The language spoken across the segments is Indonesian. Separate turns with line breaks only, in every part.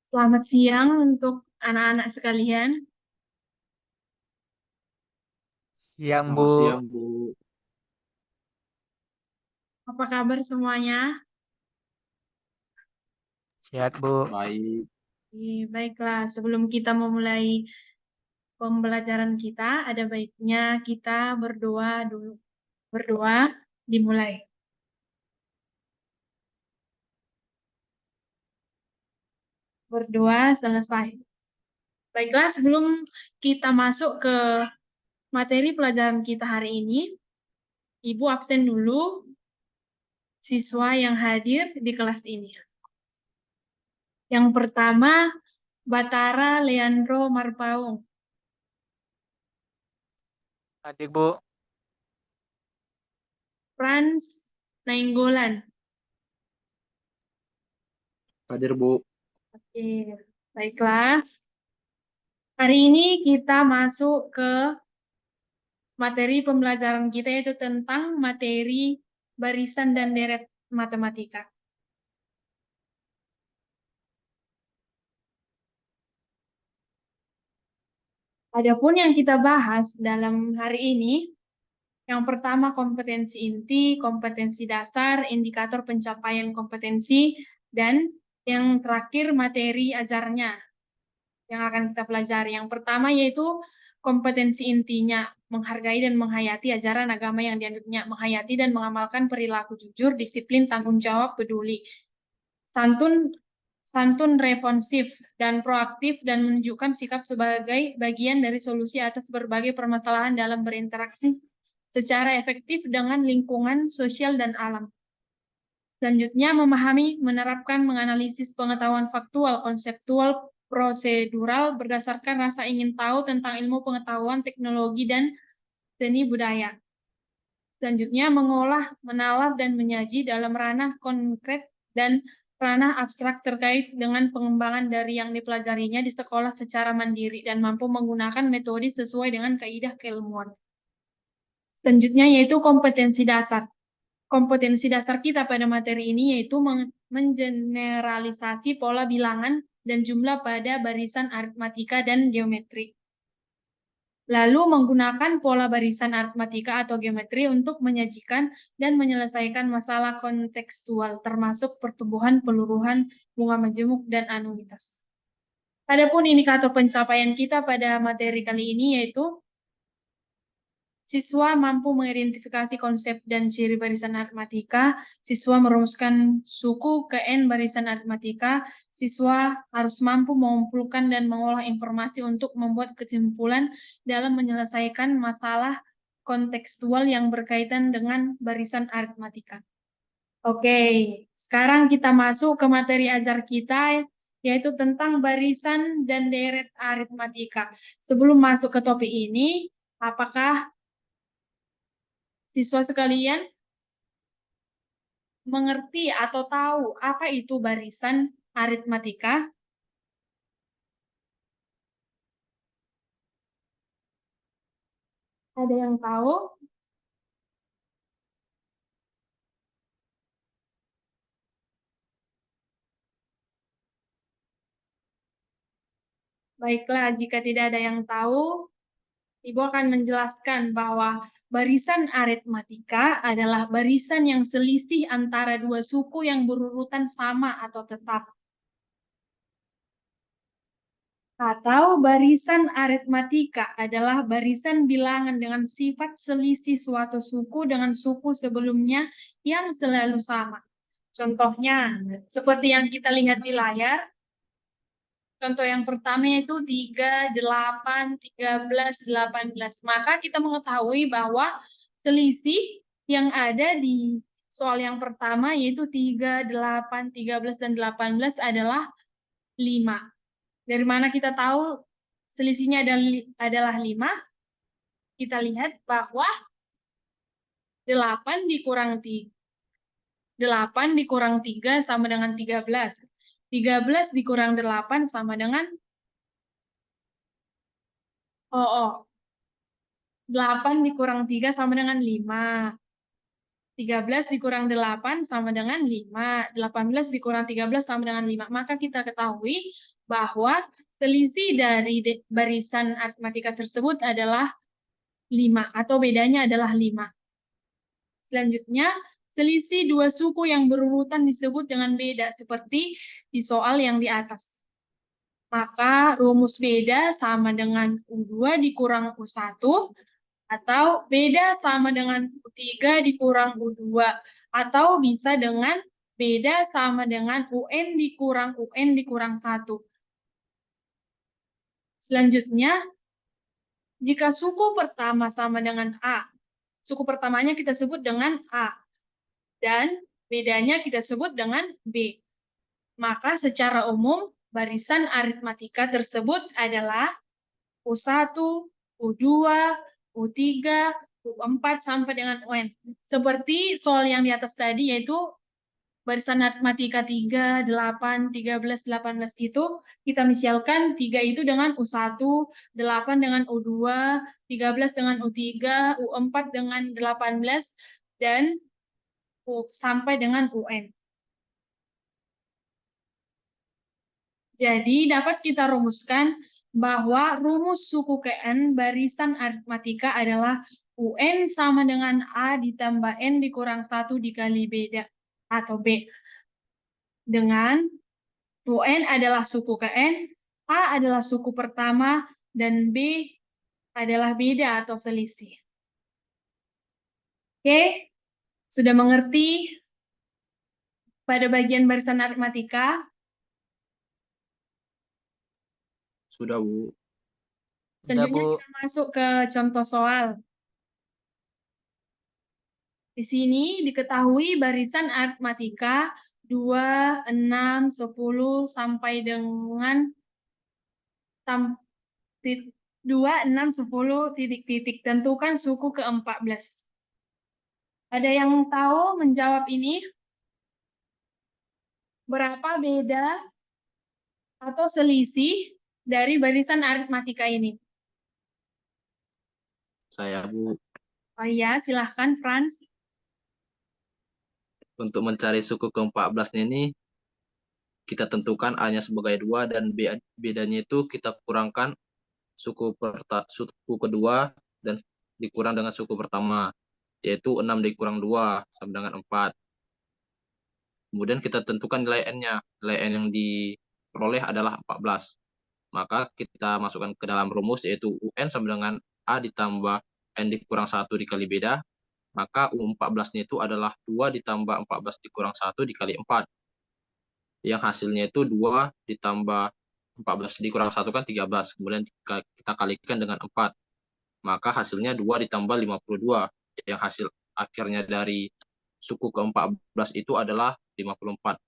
Selamat siang untuk anak-anak sekalian.
Yang Bu,
Selamat siang, Bu.
Apa kabar semuanya?
sehat Bu.
Baik.
Baiklah, sebelum kita memulai pembelajaran kita, ada baiknya kita berdoa dulu. Berdoa, dimulai. Berdoa, selesai. Baiklah, sebelum kita masuk ke materi pelajaran kita hari ini, Ibu absen dulu siswa yang hadir di kelas ini. Yang pertama, Batara Leandro Marpaung.
Adik Bu,
Franz Nainggolan.
Hadir, Bu.
Oke, baiklah. Hari ini kita masuk ke materi pembelajaran kita yaitu tentang materi barisan dan deret matematika. Adapun yang kita bahas dalam hari ini, yang pertama kompetensi inti, kompetensi dasar, indikator pencapaian kompetensi, dan yang terakhir materi ajarnya yang akan kita pelajari. Yang pertama yaitu kompetensi intinya, menghargai dan menghayati ajaran agama yang dianutnya, menghayati dan mengamalkan perilaku jujur, disiplin, tanggung jawab, peduli, santun, santun responsif dan proaktif dan menunjukkan sikap sebagai bagian dari solusi atas berbagai permasalahan dalam berinteraksi secara efektif dengan lingkungan sosial dan alam. Selanjutnya, memahami, menerapkan, menganalisis pengetahuan faktual, konseptual, prosedural berdasarkan rasa ingin tahu tentang ilmu pengetahuan, teknologi, dan seni budaya. Selanjutnya, mengolah, menalar, dan menyaji dalam ranah konkret dan ranah abstrak terkait dengan pengembangan dari yang dipelajarinya di sekolah secara mandiri dan mampu menggunakan metode sesuai dengan kaidah keilmuan. Selanjutnya, yaitu kompetensi dasar. Kompetensi dasar kita pada materi ini yaitu mengeneralisasi pola bilangan dan jumlah pada barisan aritmatika dan geometri. Lalu menggunakan pola barisan aritmatika atau geometri untuk menyajikan dan menyelesaikan masalah kontekstual, termasuk pertumbuhan, peluruhan, bunga majemuk, dan anuitas. Adapun indikator pencapaian kita pada materi kali ini yaitu siswa mampu mengidentifikasi konsep dan ciri barisan aritmatika, siswa merumuskan suku ke N barisan aritmatika, siswa harus mampu mengumpulkan dan mengolah informasi untuk membuat kesimpulan dalam menyelesaikan masalah kontekstual yang berkaitan dengan barisan aritmatika. Oke, sekarang kita masuk ke materi ajar kita, yaitu tentang barisan dan deret aritmatika. Sebelum masuk ke topik ini, apakah siswa sekalian mengerti atau tahu apa itu barisan aritmatika? Ada yang tahu? Baiklah, jika tidak ada yang tahu, Ibu akan menjelaskan bahwa barisan aritmatika adalah barisan yang selisih antara dua suku yang berurutan sama atau tetap. Atau barisan aritmatika adalah barisan bilangan dengan sifat selisih suatu suku dengan suku sebelumnya yang selalu sama. Contohnya, seperti yang kita lihat di layar, contoh yang pertama yaitu 3, 8, 13, 18. Maka kita mengetahui bahwa selisih yang ada di soal yang pertama yaitu 3, 8, 13, dan 18 adalah 5. Dari mana kita tahu selisihnya adalah 5? Kita lihat bahwa 8 dikurang 3. 8 dikurang 3 sama dengan 13. 13 dikurang 8 sama dengan 8 dikurang 3 sama dengan 5. 13 dikurang 8 sama dengan 5. 18 dikurang 13 sama dengan 5. Maka kita ketahui bahwa selisih dari barisan aritmatika tersebut adalah 5 atau bedanya adalah 5. Selanjutnya, selisih dua suku yang berurutan disebut dengan beda seperti di soal yang di atas. Maka rumus beda sama dengan U2 dikurang U1 atau beda sama dengan U3 dikurang U2 atau bisa dengan beda sama dengan UN dikurang UN dikurang 1. Selanjutnya, jika suku pertama sama dengan A, suku pertamanya kita sebut dengan A, dan bedanya kita sebut dengan B. Maka secara umum, barisan aritmatika tersebut adalah U1, U2, U3, U4, sampai dengan UN. Seperti soal yang di atas tadi, yaitu barisan aritmatika 3, 8, 13, 18 itu, kita misalkan 3 itu dengan U1, 8 dengan U2, 13 dengan U3, U4 dengan 18, dan sampai dengan UN. Jadi dapat kita rumuskan bahwa rumus suku Kn barisan aritmatika adalah UN sama dengan A ditambah N dikurang 1 dikali beda atau B. Dengan UN adalah suku Kn, A adalah suku pertama, dan B adalah beda atau selisih. Oke, sudah mengerti pada bagian barisan aritmatika?
Sudah, Bu.
Selanjutnya kita masuk ke contoh soal. Di sini diketahui barisan aritmatika 2, 6, 10 sampai dengan 2, 6, 10 titik-titik. Tentukan suku ke-14. Ada yang tahu menjawab ini? Berapa beda atau selisih dari barisan aritmatika ini?
Saya, Bu.
Oh iya, silahkan Franz.
Untuk mencari suku ke-14 ini, kita tentukan A-nya sebagai 2 dan bedanya itu kita kurangkan suku kedua dan dikurang dengan suku pertama, yaitu 6 dikurang 2 sama dengan 4. Kemudian kita tentukan nilai N-nya. Nilai N yang diperoleh adalah 14. Maka kita masukkan ke dalam rumus, yaitu UN sama dengan A ditambah N dikurang 1 dikali beda. Maka U14-nya itu adalah 2 ditambah 14 dikurang 1 dikali 4. Yang hasilnya itu 2 ditambah 14 dikurang 1 kan 13. Kemudian kita kalikan dengan 4. Maka hasilnya 2 ditambah 52. Yang hasil akhirnya dari suku ke-14 itu adalah 54.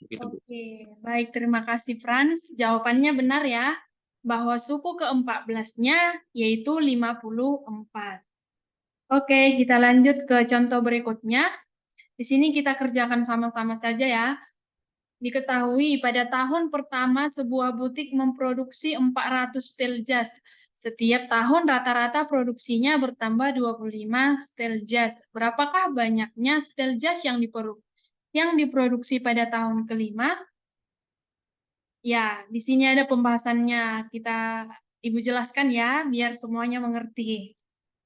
Begitu, Bu.
Oke, baik. Terima kasih, Franz. Jawabannya benar ya, bahwa suku ke-14-nya yaitu 54. Oke, kita lanjut ke contoh berikutnya. Di sini kita kerjakan sama-sama saja ya. Diketahui pada tahun pertama sebuah butik memproduksi 400 setel jas. Setiap tahun rata-rata produksinya bertambah 25 setel jas. Berapakah banyaknya setel jas yang diproduksi pada tahun kelima? Ya, di sini ada pembahasannya. Ibu jelaskan ya, biar semuanya mengerti.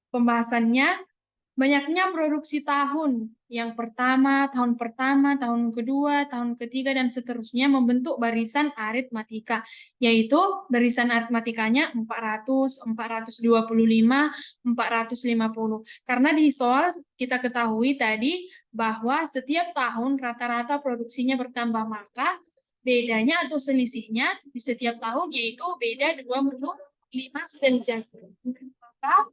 Pembahasannya, banyaknya produksi tahun. Yang pertama, tahun kedua, tahun ketiga, dan seterusnya membentuk barisan aritmatika. Yaitu barisan aritmatikanya 400, 425, 450. Karena di soal kita ketahui tadi bahwa setiap tahun rata-rata produksinya bertambah, maka bedanya atau selisihnya di setiap tahun yaitu beda 25 setel jas. Maka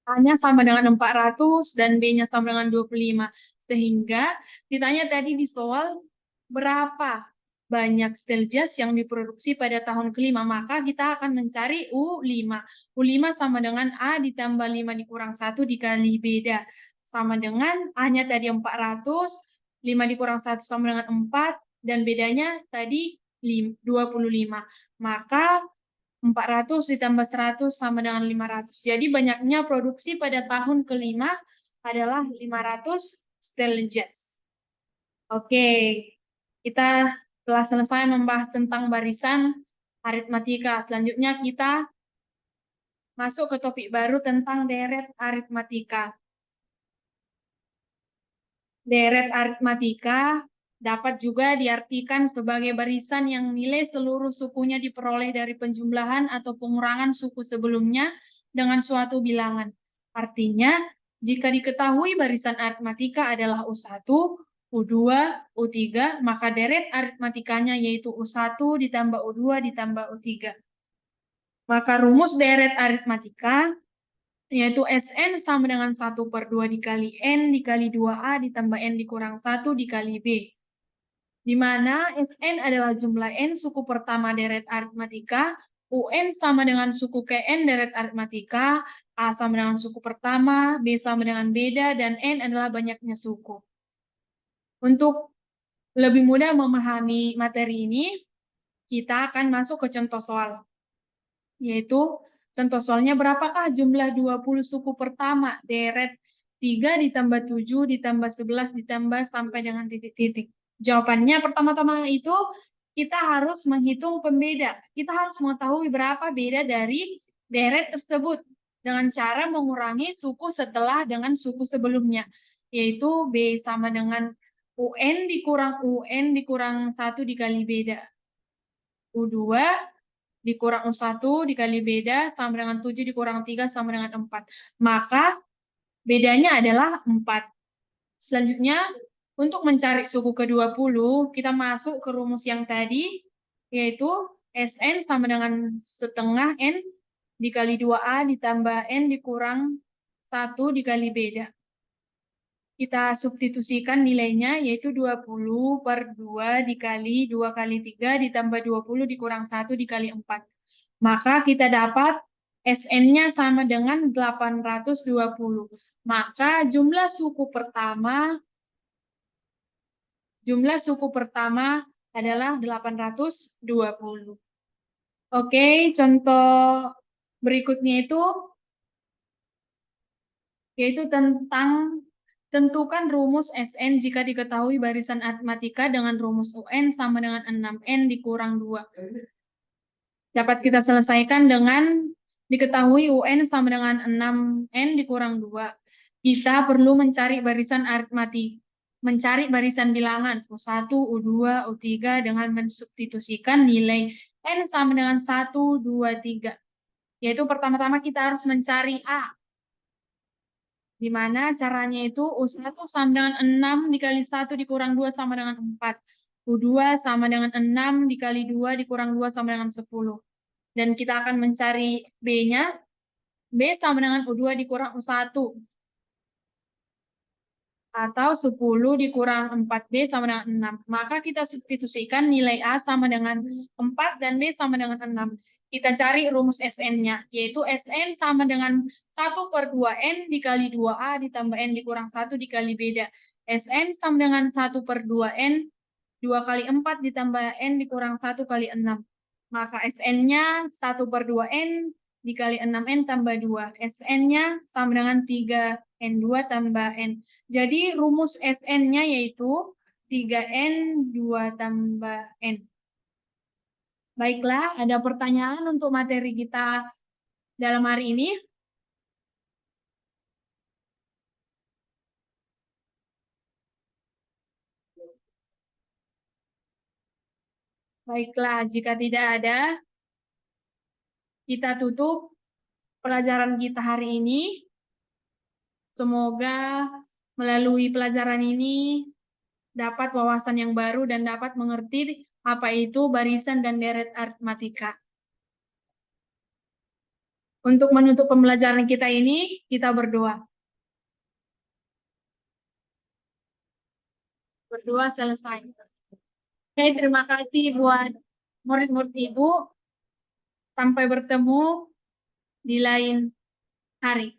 A-nya sama dengan 400 dan B-nya sama dengan 25. Sehingga ditanya tadi di soal berapa banyak setel jas yang diproduksi pada tahun kelima, maka kita akan mencari U5. U5 sama dengan A ditambah 5 dikurang 1 dikali beda. Sama dengan A-nya tadi 400, 5 dikurang 1 sama dengan 4, dan bedanya tadi 25. Maka 400 ditambah 100 sama dengan 500. Jadi banyaknya produksi pada tahun kelima adalah 500 steljets. Oke, kita telah selesai membahas tentang barisan aritmatika. Selanjutnya kita masuk ke topik baru tentang deret aritmatika. Deret aritmatika dapat juga diartikan sebagai barisan yang nilai seluruh sukunya diperoleh dari penjumlahan atau pengurangan suku sebelumnya dengan suatu bilangan. Artinya, jika diketahui barisan aritmatika adalah U1, U2, U3, maka deret aritmatikanya yaitu U1 ditambah U2 ditambah U3. Maka rumus deret aritmatika yaitu Sn sama dengan 1/2 dikali N dikali 2A ditambah N dikurang 1 dikali B. Di mana Sn adalah jumlah N suku pertama deret aritmatika, Un sama dengan suku Kn deret aritmatika, A sama dengan suku pertama, B sama dengan beda, dan N adalah banyaknya suku. Untuk lebih mudah memahami materi ini, kita akan masuk ke contoh soal. Yaitu contoh soalnya berapakah jumlah 20 suku pertama deret 3 ditambah 7 ditambah 11 ditambah sampai dengan titik-titik. Jawabannya pertama-tama itu kita harus menghitung pembeda. Kita harus mengetahui berapa beda dari deret tersebut dengan cara mengurangi suku setelah dengan suku sebelumnya. Yaitu B sama dengan UN dikurang 1 dikali beda. U2 dikurang U1 dikali beda sama dengan 7 dikurang 3 sama dengan 4. Maka bedanya adalah 4. Selanjutnya, untuk mencari suku ke-20, kita masuk ke rumus yang tadi, yaitu Sn sama dengan setengah N dikali 2A ditambah N dikurang 1 dikali beda. Kita substitusikan nilainya, yaitu 20/2 dikali 2 kali 3 ditambah 20 dikurang 1 dikali 4. Maka kita dapat Sn-nya sama dengan 820. Maka jumlah suku pertama adalah 820. Oke, contoh berikutnya yaitu tentang tentukan rumus Sn jika diketahui barisan aritmatika dengan rumus Un sama dengan 6N dikurang 2. Dapat kita selesaikan dengan diketahui UN sama dengan 6N dikurang 2. Kita perlu mencari barisan aritmatik, mencari barisan bilangan U1, U2, U3 dengan mensubstitusikan nilai N sama dengan 1, 2, 3. Yaitu pertama-tama kita harus mencari A. Di mana caranya itu U1 sama dengan 6 dikali 1 dikurang 2 sama dengan 4. U2 sama dengan 6 dikali 2 dikurang 2 sama dengan 10. Dan kita akan mencari B-nya. B sama dengan U2 dikurang U1. Atau 10 dikurang 4B sama dengan 6. Maka kita substitusikan nilai A sama dengan 4 dan B sama dengan 6. Kita cari rumus Sn-nya, yaitu Sn sama dengan 1/2N dikali 2A ditambah N dikurang 1 dikali beda. Sn sama dengan 1/2N, 2 kali 4 ditambah N dikurang 1 kali 6. Maka Sn-nya 1/2N dikali 6N tambah 2. Sn-nya sama dengan 3N2 tambah N. Jadi rumus Sn-nya yaitu 3N 2 tambah N. Baiklah, ada pertanyaan untuk materi kita dalam hari ini? Baiklah, jika tidak ada, kita tutup pelajaran kita hari ini. Semoga melalui pelajaran ini dapat wawasan yang baru dan dapat mengerti apa itu barisan dan deret aritmatika. Untuk menutup pembelajaran kita ini, kita berdoa. Berdoa selesai. Oke, terima kasih buat murid-murid Ibu. Sampai bertemu di lain hari.